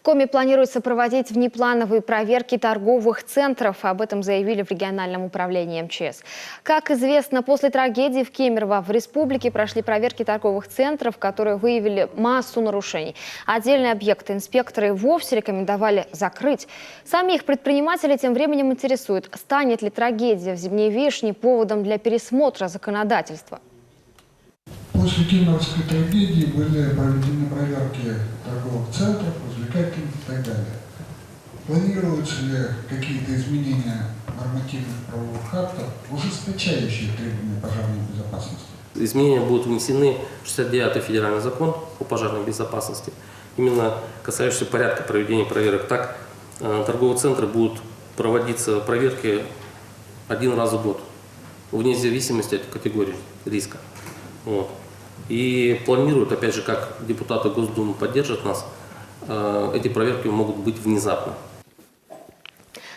Коми планируется проводить внеплановые проверки торговых центров. Об этом заявили в региональном управлении МЧС. Как известно, после трагедии в Кемерово в республике прошли проверки торговых центров, которые выявили массу нарушений. Отдельные объекты инспекторы вовсе рекомендовали закрыть. Самих предпринимателей тем временем интересует, станет ли трагедия в Зимней Вишне поводом для пересмотра законодательства. После кемеровской трагедии были проведены проверки торговых центров, развлекательных и так далее. Планируются ли какие-то изменения нормативных правовых актов, ужесточающие требования пожарной безопасности? Изменения будут внесены в 69-й федеральный закон о пожарной безопасности, именно касающийся порядка проведения проверок. Так, торговые центры будут проводиться проверки один раз в год, вне зависимости от категории риска. Вот. И планируют, опять же, как депутаты Госдумы поддержат нас, эти проверки могут быть внезапно.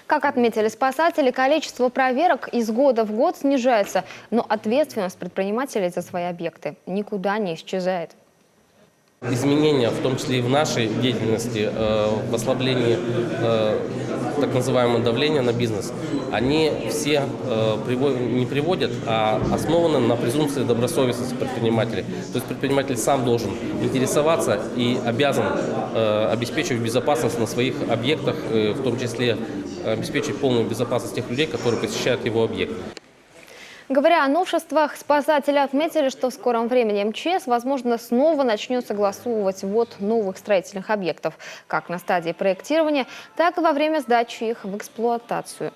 Как отметили спасатели, количество проверок из года в год снижается, но ответственность предпринимателей за свои объекты никуда не исчезает. Изменения, в том числе и в нашей деятельности, в ослаблении так называемого давления на бизнес, они все не приводят, а основаны на презумпции добросовестности предпринимателей. То есть предприниматель сам должен интересоваться и обязан обеспечивать безопасность на своих объектах, в том числе обеспечить полную безопасность тех людей, которые посещают его объект. Говоря о новшествах, спасатели отметили, что в скором времени МЧС, возможно, снова начнет согласовывать ввод новых строительных объектов, как на стадии проектирования, так и во время сдачи их в эксплуатацию.